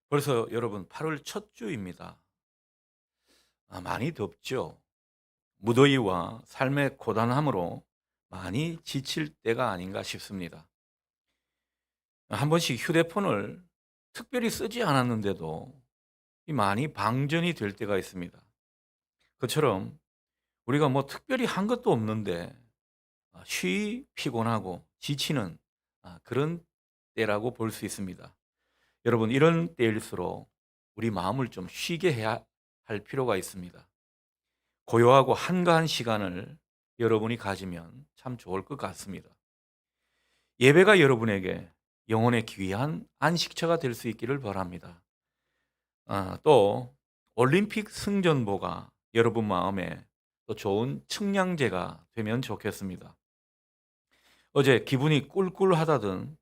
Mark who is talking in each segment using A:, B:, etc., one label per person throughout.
A: 벌써 여러분 8월 첫 주입니다. 많이 덥죠. 무더위와 삶의 고단함으로 많이 지칠 때가 아닌가 싶습니다. 한 번씩 휴대폰을 특별히 쓰지 않았는데도 이 많이 방전이 될 때가 있습니다. 그처럼 우리가 뭐 특별히 한 것도 없는데 쉬이 피곤하고 지치는 그런 때라고 볼 수 있습니다. 여러분, 이런 때일수록 우리 마음을 좀 쉬게 해야 할 필요가 있습니다. 고요하고 한가한 시간을 여러분이 가지면 참 좋을 것 같습니다. 예배가 여러분에게 영혼의 귀한 안식처가 될 수 있기를 바랍니다. 또 올림픽 승전보가 여러분 마음에 또 좋은 측량제가 되면 좋겠습니다. 어제 기분이 꿀꿀하다던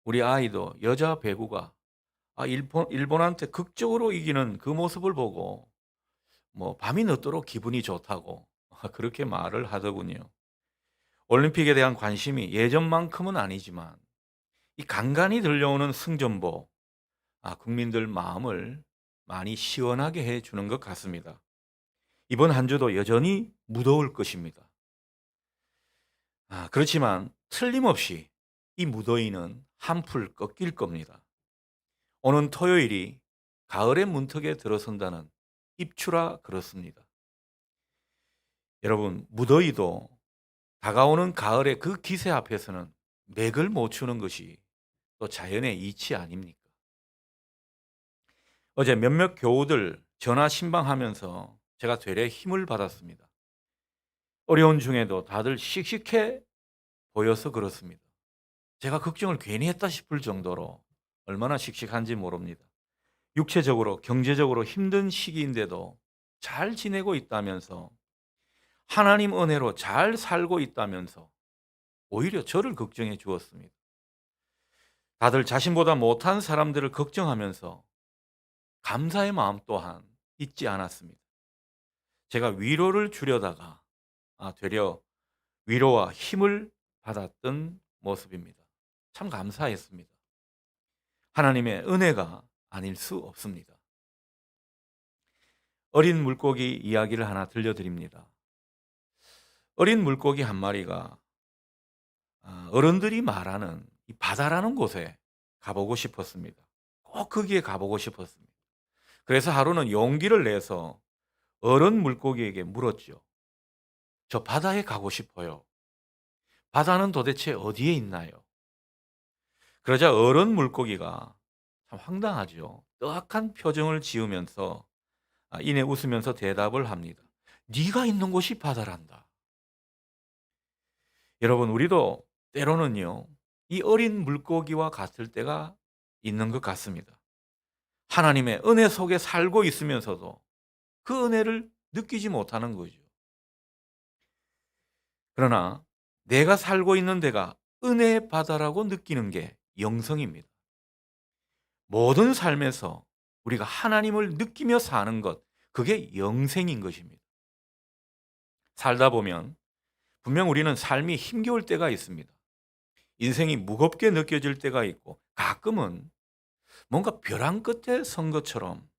A: 우리 아이도 여자 배구가 일본한테 극적으로 이기는 그 모습을 보고 뭐 밤이 늦도록 기분이 좋다고 그렇게 말을 하더군요. 올림픽에 대한 관심이 예전만큼은 아니지만 이 간간히 들려오는 승전보, 국민들 마음을 많이 시원하게 해주는 것 같습니다. 이번 한 주도 여전히 무더울 것입니다. 그렇지만 틀림없이 이 무더위는 한풀 꺾일 겁니다. 오는 토요일이 가을의 문턱에 들어선다는 입추라 그렇습니다. 여러분, 무더위도 다가오는 가을의 그 기세 앞에서는 맥을 못 추는 것이 또 자연의 이치 아닙니까? 어제 몇몇 교우들 전화 신방하면서 제가 되레 힘을 받았습니다. 어려운 중에도 다들 씩씩해 보여서 그렇습니다. 제가 걱정을 괜히 했다 싶을 정도로 얼마나 씩씩한지 모릅니다. 육체적으로, 경제적으로 힘든 시기인데도 잘 지내고 있다면서, 하나님 은혜로 잘 살고 있다면서 오히려 저를 걱정해 주었습니다. 다들 자신보다 못한 사람들을 걱정하면서 감사의 마음 또한 잊지 않았습니다. 제가 위로를 주려다가 되려 위로와 힘을 받았던 모습입니다. 참 감사했습니다. 하나님의 은혜가 아닐 수 없습니다. 어린 물고기 이야기를 하나 들려드립니다. 어린 물고기 한 마리가 어른들이 말하는 이 바다라는 곳에 가보고 싶었습니다. 꼭 거기에 가보고 싶었습니다. 그래서 하루는 용기를 내서 어른 물고기에게 물었죠. 저 바다에 가고 싶어요. 바다는 도대체 어디에 있나요? 그러자 어른 물고기가 참 황당하죠. 뜨악한 표정을 지으면서 이내 웃으면서 대답을 합니다. 네가 있는 곳이 바다란다. 여러분, 우리도 때로는요, 이 어린 물고기와 같을 때가 있는 것 같습니다. 하나님의 은혜 속에 살고 있으면서도 그 은혜를 느끼지 못하는 거죠. 그러나 내가 살고 있는 데가 은혜의 바다라고 느끼는 게 영성입니다. 모든 삶에서 우리가 하나님을 느끼며 사는 것, 그게 영생인 것입니다. 살다 보면 분명 우리는 삶이 힘겨울 때가 있습니다. 인생이 무겁게 느껴질 때가 있고, 가끔은 뭔가 벼랑 끝에 선 것처럼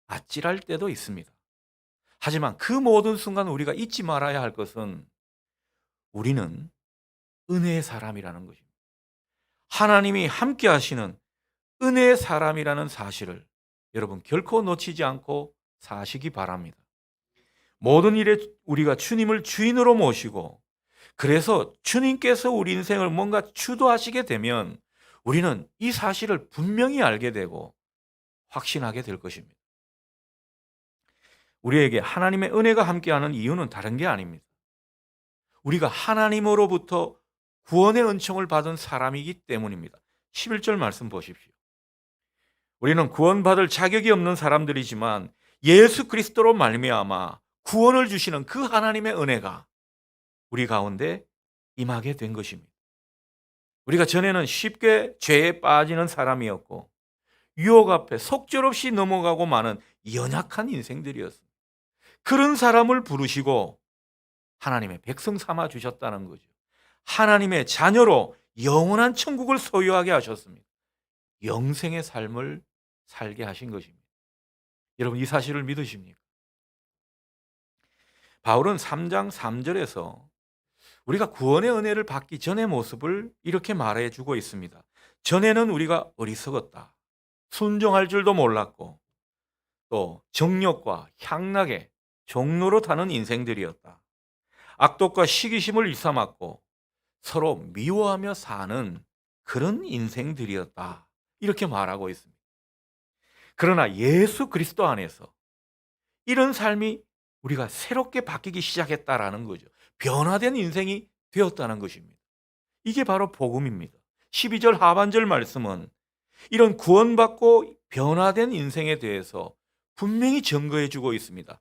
A: 아찔할 때도 있습니다. 하지만 그 모든 순간 우리가 잊지 말아야 할 것은 우리는 은혜의 사람이라는 것입니다. 하나님이 함께 하시는 은혜의 사람이라는 사실을 여러분 결코 놓치지 않고 사시기 바랍니다. 모든 일에 우리가 주님을 주인으로 모시고, 그래서 주님께서 우리 인생을 뭔가 주도하시게 되면 우리는 이 사실을 분명히 알게 되고 확신하게 될 것입니다. 우리에게 하나님의 은혜가 함께하는 이유는 다른 게 아닙니다. 우리가 하나님으로부터 구원의 은총을 받은 사람이기 때문입니다. 11절 말씀 보십시오. 우리는 구원받을 자격이 없는 사람들이지만 예수 그리스도로 말미암아 구원을 주시는 그 하나님의 은혜가 우리 가운데 임하게 된 것입니다. 우리가 전에는 쉽게 죄에 빠지는 사람이었고 유혹 앞에 속절없이 넘어가고 마는 연약한 인생들이었습니다. 그런 사람을 부르시고 하나님의 백성 삼아 주셨다는 거죠. 하나님의 자녀로 영원한 천국을 소유하게 하셨습니다. 영생의 삶을 살게 하신 것입니다. 여러분 이 사실을 믿으십니까? 바울은 3장 3절에서 우리가 구원의 은혜를 받기 전의 모습을 이렇게 말해 주고 있습니다. 전에는 우리가 어리석었다. 순종할 줄도 몰랐고 또 정욕과 향락에 종로로 타는 인생들이었다. 악독과 시기심을 일삼았고 서로 미워하며 사는 그런 인생들이었다. 이렇게 말하고 있습니다. 그러나 예수 그리스도 안에서 이런 삶이 우리가 새롭게 바뀌기 시작했다라는 거죠. 변화된 인생이 되었다는 것입니다. 이게 바로 복음입니다. 12절 하반절 말씀은 이런 구원받고 변화된 인생에 대해서 분명히 증거해 주고 있습니다.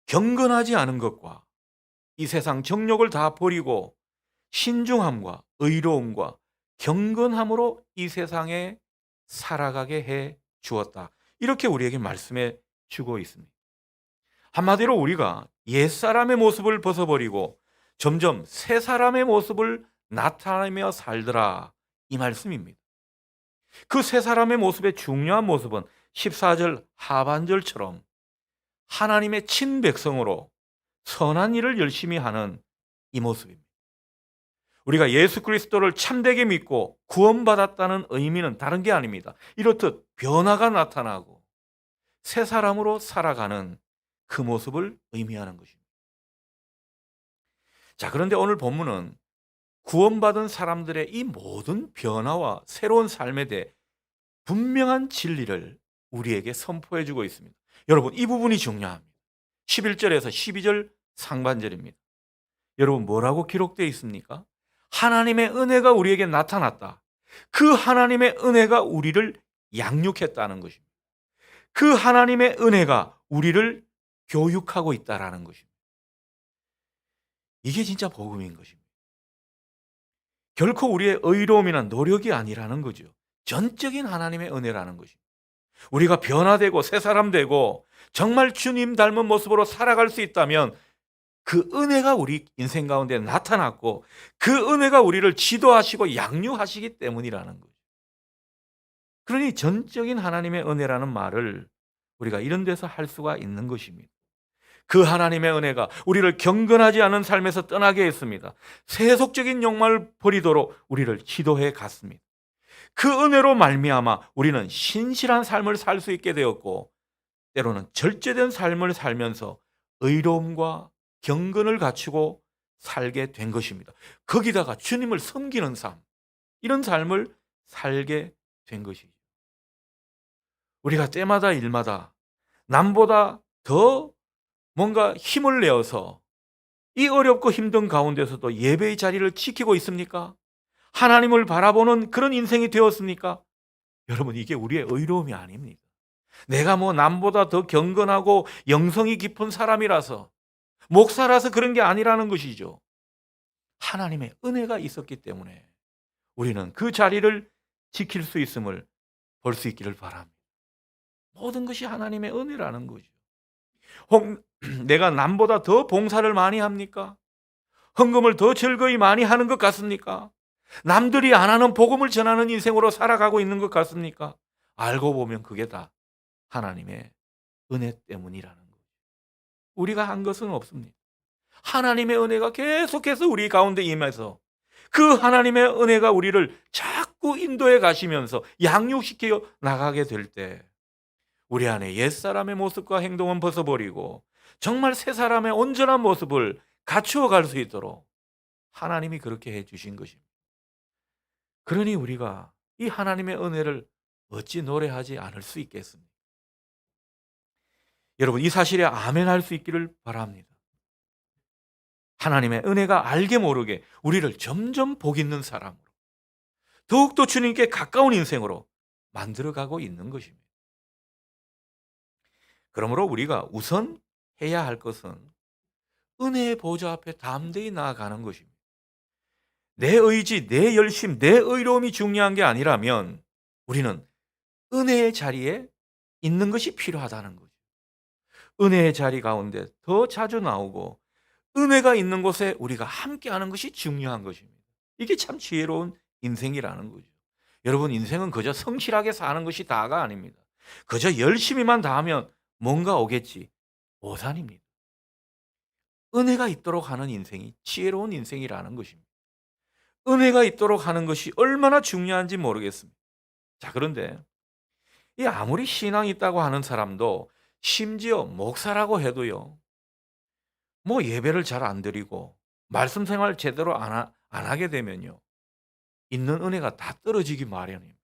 A: 경건하지 않은 것과 이 세상 정욕을 다 버리고 신중함과 의로움과 경건함으로 이 세상에 살아가게 해 주었다. 이렇게 우리에게 말씀해 주고 있습니다. 한마디로 우리가 옛사람의 모습을 벗어버리고 점점 새 사람의 모습을 나타내며 살더라. 이 말씀입니다. 그 새 사람의 모습의 중요한 모습은 14절 하반절처럼 하나님의 친백성으로 선한 일을 열심히 하는 이 모습입니다. 우리가 예수 그리스도를 참되게 믿고 구원받았다는 의미는 다른 게 아닙니다. 이렇듯 변화가 나타나고 새 사람으로 살아가는 그 모습을 의미하는 것입니다. 자, 그런데 오늘 본문은 구원받은 사람들의 이 모든 변화와 새로운 삶에 대해 분명한 진리를 우리에게 선포해 주고 있습니다. 여러분, 이 부분이 중요합니다. 11절에서 12절 상반절입니다. 여러분, 뭐라고 기록되어 있습니까? 하나님의 은혜가 우리에게 나타났다. 그 하나님의 은혜가 우리를 양육했다는 것입니다. 그 하나님의 은혜가 우리를 교육하고 있다라는 것입니다. 이게 진짜 복음인 것입니다. 결코 우리의 의로움이나 노력이 아니라는 거죠. 전적인 하나님의 은혜라는 것입니다. 우리가 변화되고 새 사람 되고 정말 주님 닮은 모습으로 살아갈 수 있다면 그 은혜가 우리 인생 가운데 나타났고 그 은혜가 우리를 지도하시고 양육하시기 때문이라는 거죠. 그러니 전적인 하나님의 은혜라는 말을 우리가 이런 데서 할 수가 있는 것입니다. 그 하나님의 은혜가 우리를 경건하지 않은 삶에서 떠나게 했습니다. 세속적인 욕망을 버리도록 우리를 지도해 갔습니다. 그 은혜로 말미암아 우리는 신실한 삶을 살 수 있게 되었고 때로는 절제된 삶을 살면서 의로움과 경건을 갖추고 살게 된 것입니다. 거기다가 주님을 섬기는 삶, 이런 삶을 살게 된 것이죠. 우리가 때마다 일마다 남보다 더 뭔가 힘을 내어서 이 어렵고 힘든 가운데서도 예배의 자리를 지키고 있습니까? 하나님을 바라보는 그런 인생이 되었습니까? 여러분, 이게 우리의 의로움이 아닙니다. 내가 뭐 남보다 더 경건하고 영성이 깊은 사람이라서 목사라서 그런 게 아니라는 것이죠. 하나님의 은혜가 있었기 때문에 우리는 그 자리를 지킬 수 있음을 볼 수 있기를 바랍니다. 모든 것이 하나님의 은혜라는 거죠. 혹 내가 남보다 더 봉사를 많이 합니까? 헌금을 더 즐거이 많이 하는 것 같습니까? 남들이 안 하는 복음을 전하는 인생으로 살아가고 있는 것 같습니까? 알고 보면 그게 다 하나님의 은혜 때문이라는 거죠. 우리가 한 것은 없습니다. 하나님의 은혜가 계속해서 우리 가운데 임해서 그 하나님의 은혜가 우리를 자꾸 인도해 가시면서 양육시켜 나가게 될 때 우리 안에 옛사람의 모습과 행동은 벗어버리고 정말 새 사람의 온전한 모습을 갖추어 갈 수 있도록 하나님이 그렇게 해 주신 것입니다. 그러니 우리가 이 하나님의 은혜를 어찌 노래하지 않을 수 있겠습니까? 여러분, 이 사실에 아멘 할 수 있기를 바랍니다. 하나님의 은혜가 알게 모르게 우리를 점점 복 있는 사람으로 더욱더 주님께 가까운 인생으로 만들어가고 있는 것입니다. 그러므로 우리가 우선 해야 할 것은 은혜의 보좌 앞에 담대히 나아가는 것입니다. 내 의지, 내 열심, 내 의로움이 중요한 게 아니라면 우리는 은혜의 자리에 있는 것이 필요하다는 거죠. 은혜의 자리 가운데 더 자주 나오고 은혜가 있는 곳에 우리가 함께하는 것이 중요한 것입니다. 이게 참 지혜로운 인생이라는 거죠. 여러분, 인생은 그저 성실하게 사는 것이 다가 아닙니다. 그저 열심히만 다하면 뭔가 오겠지. 오산입니다. 은혜가 있도록 하는 인생이 지혜로운 인생이라는 것입니다. 은혜가 있도록 하는 것이 얼마나 중요한지 모르겠습니다. 자, 그런데 이 아무리 신앙이 있다고 하는 사람도 심지어 목사라고 해도요, 뭐 예배를 잘 안 드리고 말씀 생활 제대로 안 하게 되면요, 있는 은혜가 다 떨어지기 마련입니다.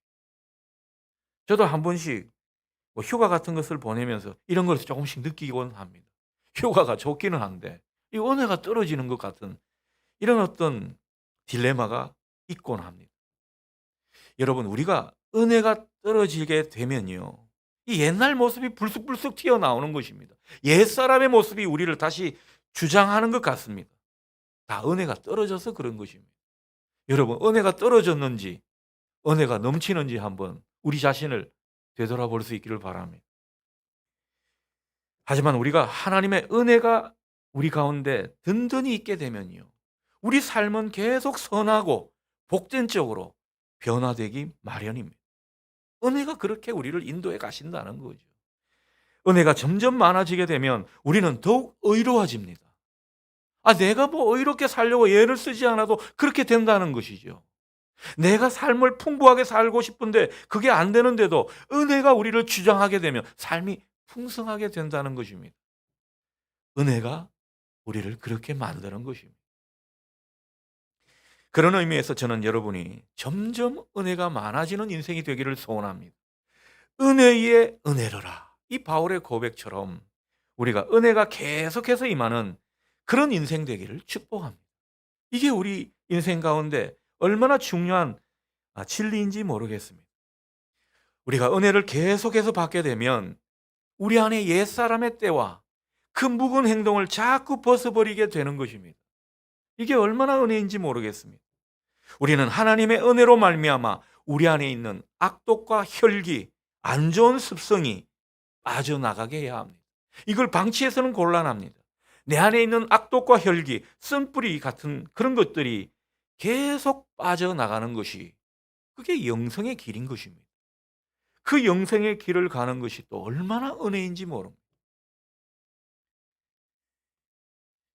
A: 저도 한 번씩 뭐 휴가 같은 것을 보내면서 이런 걸 조금씩 느끼곤 합니다. 휴가가 좋기는 한데 이 은혜가 떨어지는 것 같은 이런 어떤 딜레마가 있곤 합니다. 여러분, 우리가 은혜가 떨어지게 되면요, 이 옛날 모습이 불쑥불쑥 튀어나오는 것입니다. 옛사람의 모습이 우리를 다시 주장하는 것 같습니다. 다 은혜가 떨어져서 그런 것입니다. 여러분, 은혜가 떨어졌는지 은혜가 넘치는지 한번 우리 자신을 되돌아볼 수 있기를 바랍니다. 하지만 우리가 하나님의 은혜가 우리 가운데 든든히 있게 되면요, 우리 삶은 계속 선하고 복된 쪽으로 변화되기 마련입니다. 은혜가 그렇게 우리를 인도해 가신다는 거죠. 은혜가 점점 많아지게 되면 우리는 더욱 의로워집니다. 내가 뭐 의롭게 살려고 애를 쓰지 않아도 그렇게 된다는 것이죠. 내가 삶을 풍부하게 살고 싶은데 그게 안 되는데도 은혜가 우리를 주장하게 되면 삶이 풍성하게 된다는 것입니다. 은혜가 우리를 그렇게 만드는 것입니다. 그런 의미에서 저는 여러분이 점점 은혜가 많아지는 인생이 되기를 소원합니다. 은혜에 은혜로라. 이 바울의 고백처럼 우리가 은혜가 계속해서 임하는 그런 인생 되기를 축복합니다. 이게 우리 인생 가운데 얼마나 중요한 진리인지 모르겠습니다. 우리가 은혜를 계속해서 받게 되면 우리 안에 옛사람의 때와 그 묵은 행동을 자꾸 벗어버리게 되는 것입니다. 이게 얼마나 은혜인지 모르겠습니다. 우리는 하나님의 은혜로 말미암아 우리 안에 있는 악독과 혈기, 안 좋은 습성이 빠져나가게 해야 합니다. 이걸 방치해서는 곤란합니다. 내 안에 있는 악독과 혈기, 쓴뿌리 같은 그런 것들이 계속 빠져나가는 것이 그게 영성의 길인 것입니다. 그 영성의 길을 가는 것이 또 얼마나 은혜인지 모릅니다.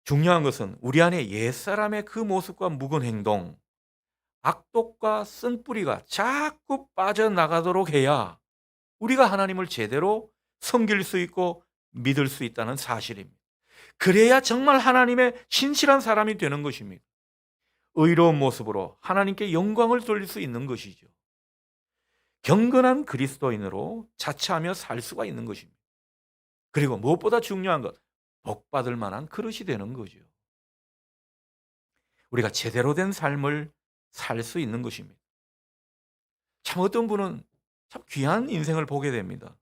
A: 중요한 것은 우리 안에 옛사람의 그 모습과 묵은 행동, 악독과 쓴뿌리가 자꾸 빠져나가도록 해야 우리가 하나님을 제대로 섬길 수 있고 믿을 수 있다는 사실입니다. 그래야 정말 하나님의 신실한 사람이 되는 것입니다. 의로운 모습으로 하나님께 영광을 돌릴 수 있는 것이죠. 경건한 그리스도인으로 자처하며 살 수가 있는 것입니다. 그리고 무엇보다 중요한 것, 복받을 만한 그릇이 되는 거죠. 우리가 제대로 된 삶을 살 수 있는 것입니다. 참 어떤 분은 참 귀한 인생을 보게 됩니다.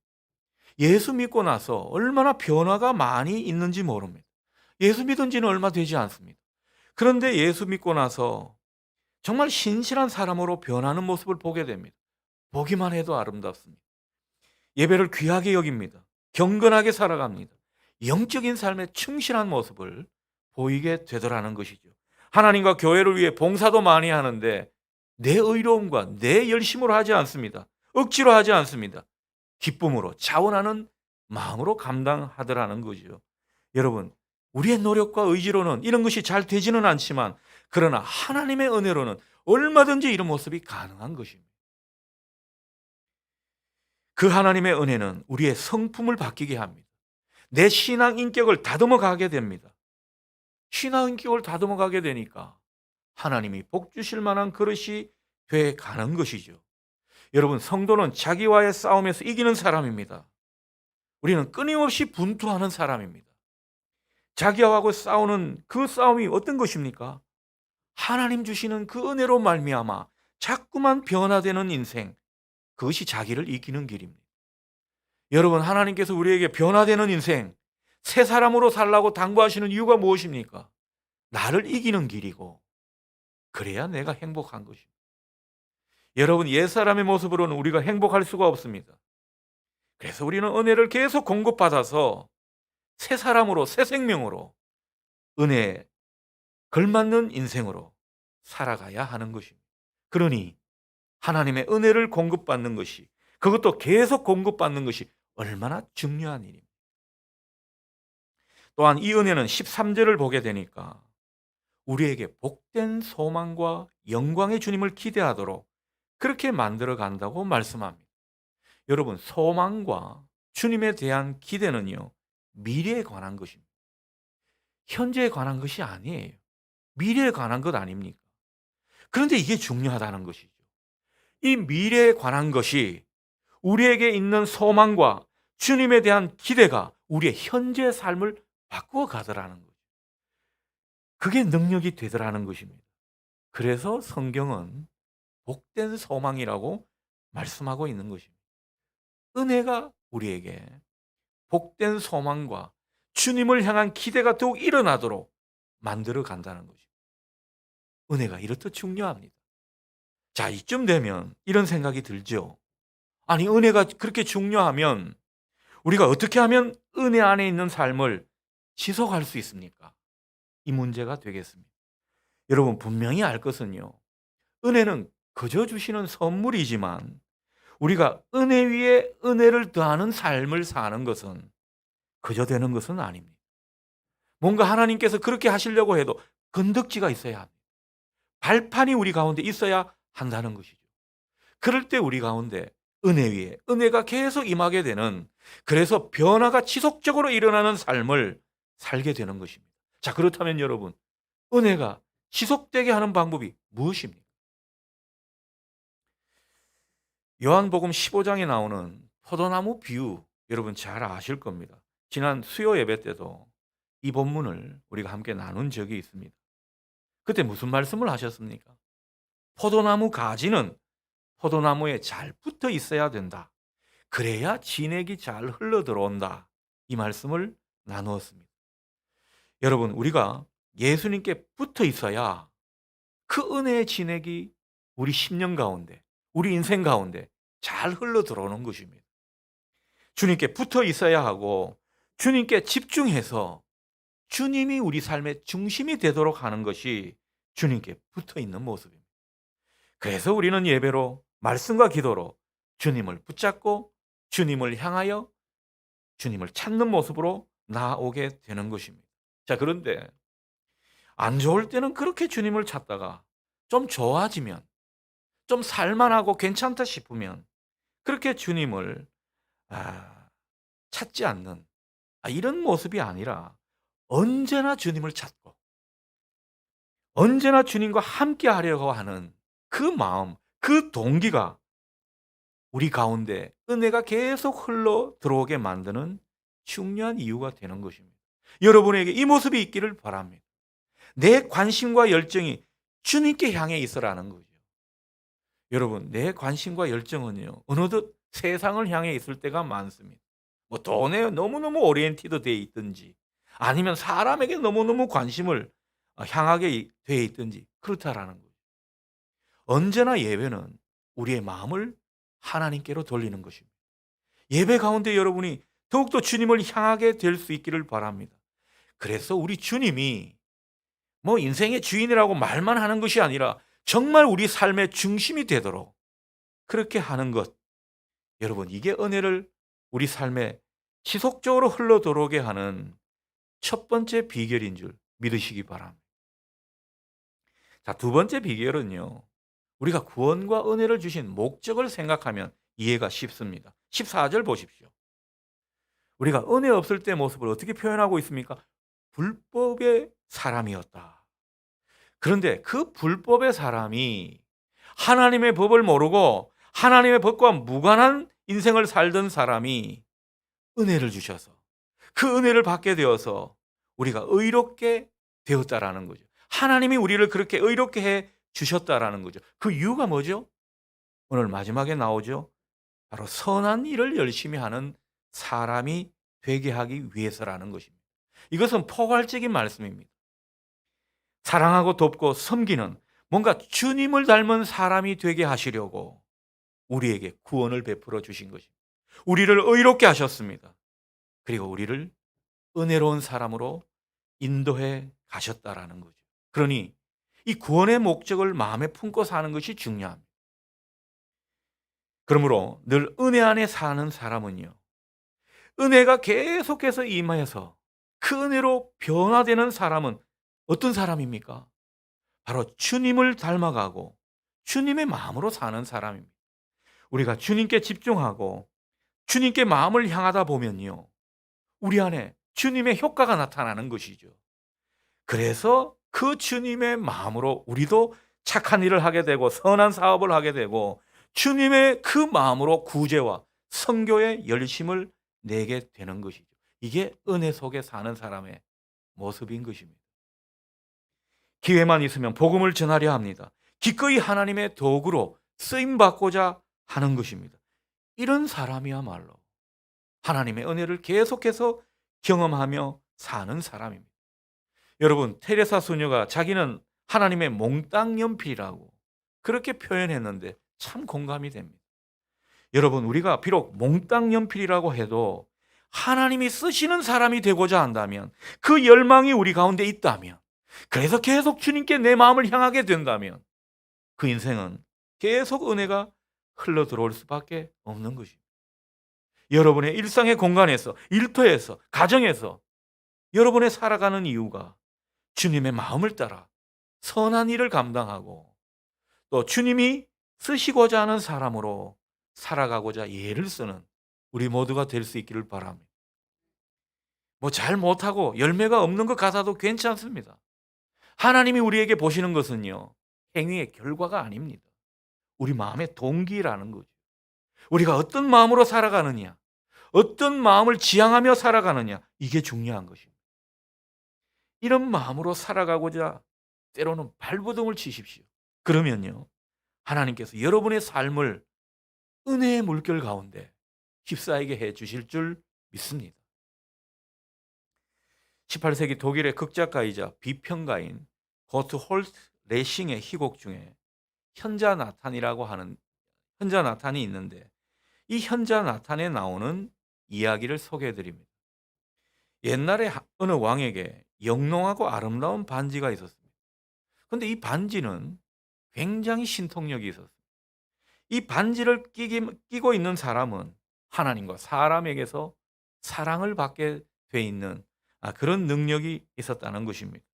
A: 예수 믿고 나서 얼마나 변화가 많이 있는지 모릅니다. 예수 믿은 지는 얼마 되지 않습니다. 그런데 예수 믿고 나서 정말 신실한 사람으로 변하는 모습을 보게 됩니다. 보기만 해도 아름답습니다. 예배를 귀하게 여깁니다. 경건하게 살아갑니다. 영적인 삶에 충실한 모습을 보이게 되더라는 것이죠. 하나님과 교회를 위해 봉사도 많이 하는데 내 의로움과 내 열심으로 하지 않습니다. 억지로 하지 않습니다. 기쁨으로 자원하는 마음으로 감당하더라는 거죠. 여러분, 우리의 노력과 의지로는 이런 것이 잘 되지는 않지만 그러나 하나님의 은혜로는 얼마든지 이런 모습이 가능한 것입니다. 그 하나님의 은혜는 우리의 성품을 바뀌게 합니다. 내 신앙 인격을 다듬어 가게 됩니다. 신앙 인격을 다듬어 가게 되니까 하나님이 복 주실 만한 그릇이 돼 가는 것이죠. 여러분, 성도는 자기와의 싸움에서 이기는 사람입니다. 우리는 끊임없이 분투하는 사람입니다. 자기하고 싸우는 그 싸움이 어떤 것입니까? 하나님 주시는 그 은혜로 말미암아 자꾸만 변화되는 인생, 그것이 자기를 이기는 길입니다. 여러분, 하나님께서 우리에게 변화되는 인생, 새 사람으로 살라고 당부하시는 이유가 무엇입니까? 나를 이기는 길이고 그래야 내가 행복한 것입니다. 여러분, 옛사람의 모습으로는 우리가 행복할 수가 없습니다. 그래서 우리는 은혜를 계속 공급받아서 새 사람으로, 새 생명으로 은혜에 걸맞는 인생으로 살아가야 하는 것입니다. 그러니 하나님의 은혜를 공급받는 것이 그것도 계속 공급받는 것이 얼마나 중요한 일입니다. 또한 이 은혜는 13절을 보게 되니까 우리에게 복된 소망과 영광의 주님을 기대하도록 그렇게 만들어 간다고 말씀합니다. 여러분, 소망과 주님에 대한 기대는요, 미래에 관한 것입니다. 현재에 관한 것이 아니에요. 미래에 관한 것 아닙니까? 그런데 이게 중요하다는 것이죠. 이 미래에 관한 것이 우리에게 있는 소망과 주님에 대한 기대가 우리의 현재 삶을 바꾸어 가더라는 거죠. 그게 능력이 되더라는 것입니다. 그래서 성경은 복된 소망이라고 말씀하고 있는 것입니다. 은혜가 우리에게 복된 소망과 주님을 향한 기대가 더욱 일어나도록 만들어 간다는 것입니다. 은혜가 이렇듯 중요합니다. 자, 이쯤 되면 이런 생각이 들죠. 아니, 은혜가 그렇게 중요하면 우리가 어떻게 하면 은혜 안에 있는 삶을 지속할 수 있습니까? 이 문제가 되겠습니다. 여러분, 분명히 알 것은요, 은혜는 그저 주시는 선물이지만 우리가 은혜 위에 은혜를 더하는 삶을 사는 것은 그저 되는 것은 아닙니다. 뭔가 하나님께서 그렇게 하시려고 해도 건덕지가 있어야 합니다. 발판이 우리 가운데 있어야 한다는 것이죠. 그럴 때 우리 가운데 은혜 위에 은혜가 계속 임하게 되는, 그래서 변화가 지속적으로 일어나는 삶을 살게 되는 것입니다. 자, 그렇다면 여러분, 은혜가 지속되게 하는 방법이 무엇입니까? 요한복음 15장에 나오는 포도나무 비유, 여러분 잘 아실 겁니다. 지난 수요 예배 때도 이 본문을 우리가 함께 나눈 적이 있습니다. 그때 무슨 말씀을 하셨습니까? 포도나무 가지는 포도나무에 잘 붙어 있어야 된다. 그래야 진액이 잘 흘러 들어온다. 이 말씀을 나누었습니다. 여러분, 우리가 예수님께 붙어 있어야 그 은혜의 진액이 우리 심령 가운데, 우리 인생 가운데 잘 흘러 들어오는 것입니다. 주님께 붙어 있어야 하고 주님께 집중해서 주님이 우리 삶의 중심이 되도록 하는 것이 주님께 붙어 있는 모습입니다. 그래서 우리는 예배로, 말씀과 기도로 주님을 붙잡고 주님을 향하여 주님을 찾는 모습으로 나아오게 되는 것입니다. 자, 그런데 안 좋을 때는 그렇게 주님을 찾다가 좀 좋아지면, 좀 살만하고 괜찮다 싶으면 그렇게 주님을 찾지 않는, 이런 모습이 아니라 언제나 주님을 찾고 언제나 주님과 함께 하려고 하는 그 마음, 그 동기가 우리 가운데 은혜가 계속 흘러 들어오게 만드는 중요한 이유가 되는 것입니다. 여러분에게 이 모습이 있기를 바랍니다. 내 관심과 열정이 주님께 향해 있으라는 거죠. 여러분, 내 관심과 열정은요, 어느덧 세상을 향해 있을 때가 많습니다. 뭐 돈에 너무너무 오리엔티드 되어 있든지, 아니면 사람에게 너무너무 관심을 향하게 되어 있든지 그렇다라는 거죠. 언제나 예배는 우리의 마음을 하나님께로 돌리는 것입니다. 예배 가운데 여러분이 더욱더 주님을 향하게 될 수 있기를 바랍니다. 그래서 우리 주님이 뭐 인생의 주인이라고 말만 하는 것이 아니라 정말 우리 삶의 중심이 되도록 그렇게 하는 것, 여러분, 이게 은혜를 우리 삶에 지속적으로 흘러 들어오게 하는 첫 번째 비결인 줄 믿으시기 바랍니다. 자, 두 번째 비결은요, 우리가 구원과 은혜를 주신 목적을 생각하면 이해가 쉽습니다. 14절 보십시오. 우리가 은혜 없을 때 모습을 어떻게 표현하고 있습니까? 불법의 사람이었다. 그런데 그 불법의 사람이 하나님의 법을 모르고 하나님의 법과 무관한 인생을 살던 사람이 은혜를 주셔서 그 은혜를 받게 되어서 우리가 의롭게 되었다라는 거죠. 하나님이 우리를 그렇게 의롭게 해 주셨다라는 거죠. 그 이유가 뭐죠? 오늘 마지막에 나오죠. 바로 선한 일을 열심히 하는 사람이 되게 하기 위해서라는 것입니다. 이것은 포괄적인 말씀입니다. 사랑하고 돕고 섬기는, 뭔가 주님을 닮은 사람이 되게 하시려고 우리에게 구원을 베풀어 주신 것입니다. 우리를 의롭게 하셨습니다. 그리고 우리를 은혜로운 사람으로 인도해 가셨다라는 거죠. 그러니 이 구원의 목적을 마음에 품고 사는 것이 중요합니다. 그러므로 늘 은혜 안에 사는 사람은요, 은혜가 계속해서 임하여서 그 은혜로 변화되는 사람은 어떤 사람입니까? 바로 주님을 닮아가고 주님의 마음으로 사는 사람입니다. 우리가 주님께 집중하고 주님께 마음을 향하다 보면요, 우리 안에 주님의 효과가 나타나는 것이죠. 그래서 그 주님의 마음으로 우리도 착한 일을 하게 되고 선한 사업을 하게 되고 주님의 그 마음으로 구제와 선교의 열심을 내게 되는 것이죠. 이게 은혜 속에 사는 사람의 모습인 것입니다. 기회만 있으면 복음을 전하려 합니다. 기꺼이 하나님의 도구로 쓰임 받고자 하는 것입니다. 이런 사람이야말로 하나님의 은혜를 계속해서 경험하며 사는 사람입니다. 여러분, 테레사 소녀가 자기는 하나님의 몽땅 연필이라고 그렇게 표현했는데 참 공감이 됩니다. 여러분, 우리가 비록 몽땅 연필이라고 해도 하나님이 쓰시는 사람이 되고자 한다면, 그 열망이 우리 가운데 있다면, 그래서 계속 주님께 내 마음을 향하게 된다면 그 인생은 계속 은혜가 흘러 들어올 수밖에 없는 것입니다. 여러분의 일상의 공간에서, 일터에서, 가정에서 여러분의 살아가는 이유가 주님의 마음을 따라 선한 일을 감당하고 또 주님이 쓰시고자 하는 사람으로 살아가고자 예를 쓰는 우리 모두가 될 수 있기를 바랍니다. 뭐 잘 못하고 열매가 없는 것 같아도 괜찮습니다. 하나님이 우리에게 보시는 것은요, 행위의 결과가 아닙니다. 우리 마음의 동기라는 거죠. 우리가 어떤 마음으로 살아가느냐, 어떤 마음을 지향하며 살아가느냐, 이게 중요한 것입니다. 이런 마음으로 살아가고자 때로는 발버둥을 치십시오. 그러면요, 하나님께서 여러분의 삶을 은혜의 물결 가운데 휩싸이게 해 주실 줄 믿습니다. 18세기 독일의 극작가이자 비평가인 고트 홀트 레싱의 희곡 중에 현자 나탄이라고 하는 현자 나탄이 있는데, 이 현자 나탄에 나오는 이야기를 소개해 드립니다. 옛날에 어느 왕에게 영롱하고 아름다운 반지가 있었습니다. 그런데 이 반지는 굉장히 신통력이 있었습니다. 이 반지를 끼고 있는 사람은 하나님과 사람에게서 사랑을 받게 돼 있는 그런 능력이 있었다는 것입니다.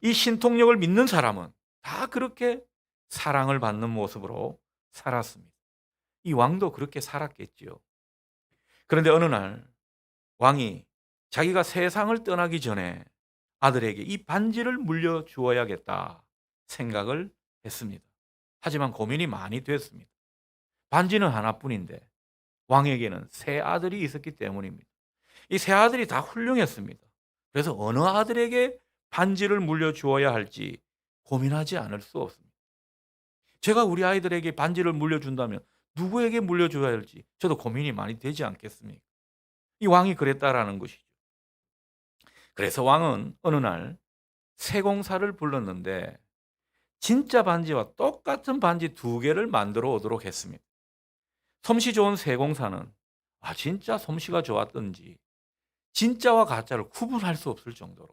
A: 이 신통력을 믿는 사람은 다 그렇게 사랑을 받는 모습으로 살았습니다. 이 왕도 그렇게 살았겠지요. 그런데 어느 날 왕이 자기가 세상을 떠나기 전에 아들에게 이 반지를 물려주어야겠다 생각을 했습니다. 하지만 고민이 많이 됐습니다. 반지는 하나뿐인데 왕에게는 세 아들이 있었기 때문입니다. 이 세 아들이 다 훌륭했습니다. 그래서 어느 아들에게 반지를 물려주어야 할지 고민하지 않을 수 없습니다. 제가 우리 아이들에게 반지를 물려준다면 누구에게 물려줘야 할지 저도 고민이 많이 되지 않겠습니까? 이 왕이 그랬다라는 것이죠. 그래서 왕은 어느 날 세공사를 불렀는데 진짜 반지와 똑같은 반지 두 개를 만들어 오도록 했습니다. 솜씨 좋은 세공사는 진짜 솜씨가 좋았던지 진짜와 가짜를 구분할 수 없을 정도로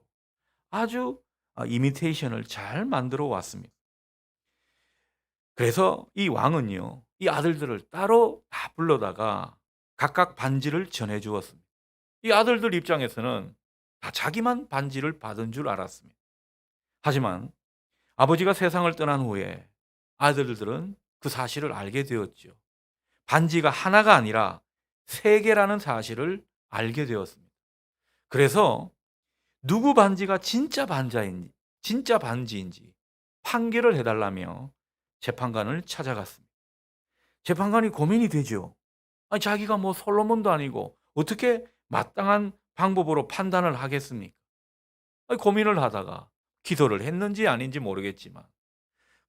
A: 아주 이미테이션을 잘 만들어 왔습니다. 그래서 이 왕은요, 이 아들들을 따로 다 불러다가 각각 반지를 전해 주었습니다. 이 아들들 입장에서는 다 자기만 반지를 받은 줄 알았습니다. 하지만 아버지가 세상을 떠난 후에 아들들은 그 사실을 알게 되었죠. 반지가 하나가 아니라 세 개라는 사실을 알게 되었습니다. 그래서 누구 반지가 진짜 반지인지 판결을 해달라며 재판관을 찾아갔습니다. 재판관이 고민이 되죠. 자기가 뭐 솔로몬도 아니고 어떻게 마땅한 방법으로 판단을 하겠습니까? 고민을 하다가 기도를 했는지 아닌지 모르겠지만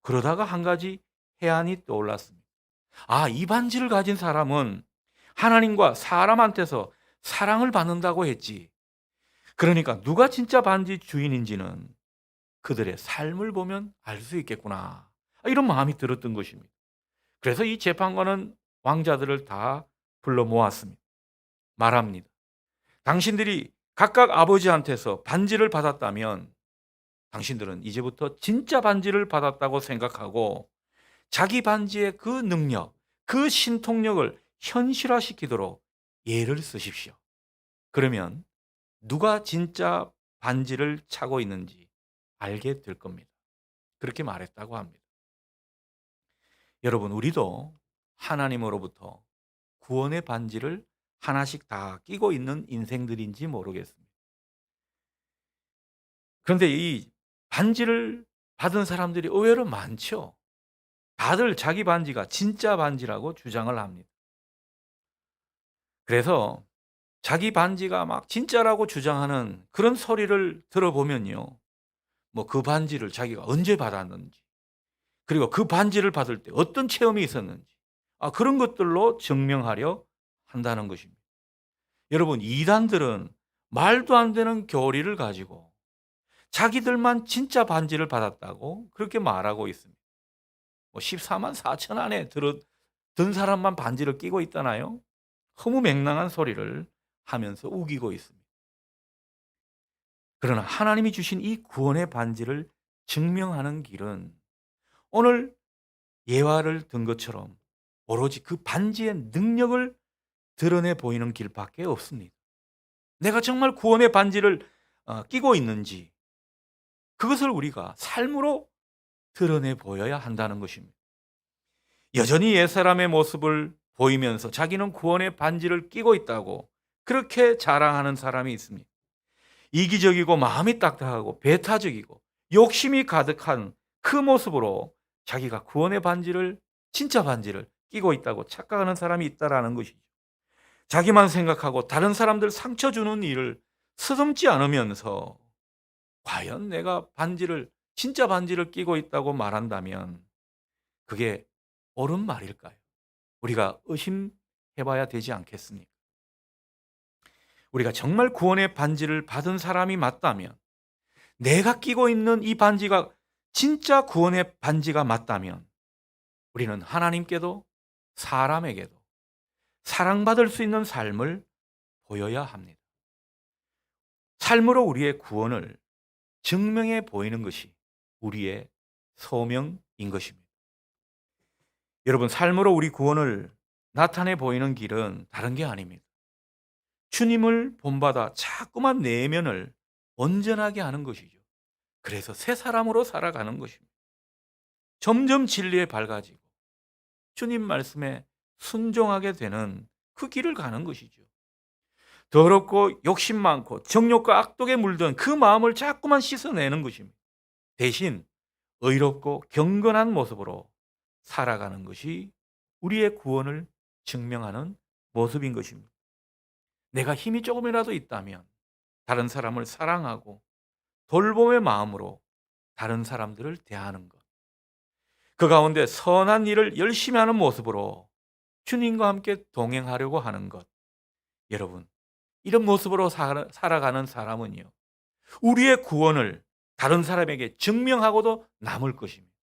A: 그러다가 한 가지 해안이 떠올랐습니다. 이 반지를 가진 사람은 하나님과 사람한테서 사랑을 받는다고 했지. 그러니까 누가 진짜 반지 주인인지는 그들의 삶을 보면 알 수 있겠구나. 이런 마음이 들었던 것입니다. 그래서 이 재판관은 왕자들을 다 불러 모았습니다. 말합니다. 당신들이 각각 아버지한테서 반지를 받았다면 당신들은 이제부터 진짜 반지를 받았다고 생각하고 자기 반지의 그 능력, 그 신통력을 현실화시키도록 예를 쓰십시오. 그러면 누가 진짜 반지를 차고 있는지 알게 될 겁니다. 그렇게 말했다고 합니다. 여러분, 우리도 하나님으로부터 구원의 반지를 하나씩 다 끼고 있는 인생들인지 모르겠습니다. 그런데 이 반지를 받은 사람들이 의외로 많죠. 다들 자기 반지가 진짜 반지라고 주장을 합니다. 그래서 자기 반지가 막 진짜라고 주장하는 그런 소리를 들어보면요. 뭐 그 반지를 자기가 언제 받았는지, 그리고 그 반지를 받을 때 어떤 체험이 있었는지, 그런 것들로 증명하려 한다는 것입니다. 여러분, 이단들은 말도 안 되는 교리를 가지고 자기들만 진짜 반지를 받았다고 그렇게 말하고 있습니다. 뭐 14만 4천 안에 든 사람만 반지를 끼고 있다나요? 허무맹랑한 소리를 하면서 우기고 있습니다. 그러나 하나님이 주신 이 구원의 반지를 증명하는 길은 오늘 예화를 든 것처럼 오로지 그 반지의 능력을 드러내 보이는 길밖에 없습니다. 내가 정말 구원의 반지를 끼고 있는지, 그것을 우리가 삶으로 드러내 보여야 한다는 것입니다. 여전히 옛사람의 모습을 보이면서 자기는 구원의 반지를 끼고 있다고 그렇게 자랑하는 사람이 있습니다. 이기적이고 마음이 딱딱하고 배타적이고 욕심이 가득한 그 모습으로 자기가 구원의 반지를, 진짜 반지를 끼고 있다고 착각하는 사람이 있다라는 것이죠. 자기만 생각하고 다른 사람들 상처 주는 일을 서슴지 않으면서 과연 내가 반지를, 진짜 반지를 끼고 있다고 말한다면 그게 옳은 말일까요? 우리가 의심해 봐야 되지 않겠습니까? 우리가 정말 구원의 반지를 받은 사람이 맞다면, 내가 끼고 있는 이 반지가 진짜 구원의 반지가 맞다면 우리는 하나님께도 사람에게도 사랑받을 수 있는 삶을 보여야 합니다. 삶으로 우리의 구원을 증명해 보이는 것이 우리의 소명인 것입니다. 여러분, 삶으로 우리 구원을 나타내 보이는 길은 다른 게 아닙니다. 주님을 본받아 자꾸만 내면을 온전하게 하는 것이죠. 그래서 새 사람으로 살아가는 것입니다. 점점 진리에 밝아지고 주님 말씀에 순종하게 되는 그 길을 가는 것이죠. 더럽고 욕심 많고 정욕과 악독에 물든 그 마음을 자꾸만 씻어내는 것입니다. 대신 의롭고 경건한 모습으로 살아가는 것이 우리의 구원을 증명하는 모습인 것입니다. 내가 힘이 조금이라도 있다면 다른 사람을 사랑하고 돌봄의 마음으로 다른 사람들을 대하는 것, 그 가운데 선한 일을 열심히 하는 모습으로 주님과 함께 동행하려고 하는 것, 여러분, 이런 모습으로 살아가는 사람은요, 우리의 구원을 다른 사람에게 증명하고도 남을 것입니다.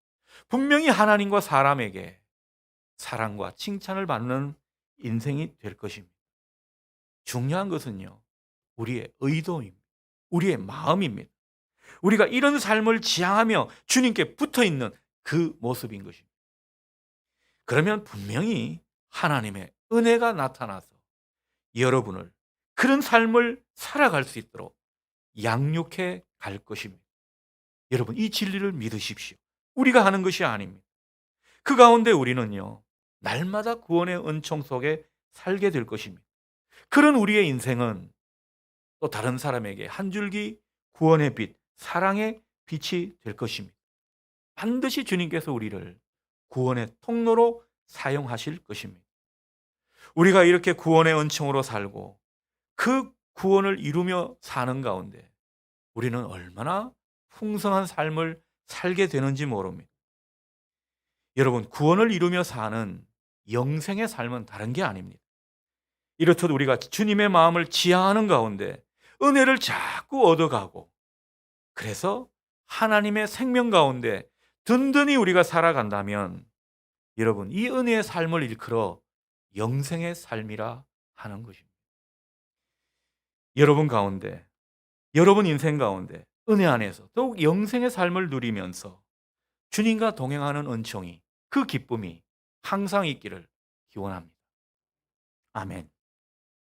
A: 분명히 하나님과 사람에게 사랑과 칭찬을 받는 인생이 될 것입니다. 중요한 것은요, 우리의 의도입니다. 우리의 마음입니다. 우리가 이런 삶을 지향하며 주님께 붙어 있는 그 모습인 것입니다. 그러면 분명히 하나님의 은혜가 나타나서 여러분을 그런 삶을 살아갈 수 있도록 양육해 갈 것입니다. 여러분, 이 진리를 믿으십시오. 우리가 하는 것이 아닙니다. 그 가운데 우리는요, 날마다 구원의 은총 속에 살게 될 것입니다. 그런 우리의 인생은 또 다른 사람에게 한 줄기 구원의 빛, 사랑의 빛이 될 것입니다. 반드시 주님께서 우리를 구원의 통로로 사용하실 것입니다. 우리가 이렇게 구원의 은총으로 살고 그 구원을 이루며 사는 가운데 우리는 얼마나 풍성한 삶을 살게 되는지 모릅니다. 여러분, 구원을 이루며 사는 영생의 삶은 다른 게 아닙니다. 이렇듯 우리가 주님의 마음을 지향하는 가운데 은혜를 자꾸 얻어가고, 그래서 하나님의 생명 가운데 든든히 우리가 살아간다면 여러분, 이 은혜의 삶을 일컬어 영생의 삶이라 하는 것입니다. 여러분 가운데, 여러분 인생 가운데 은혜 안에서 더욱 영생의 삶을 누리면서 주님과 동행하는 은총이, 그 기쁨이 항상 있기를 기원합니다. 아멘.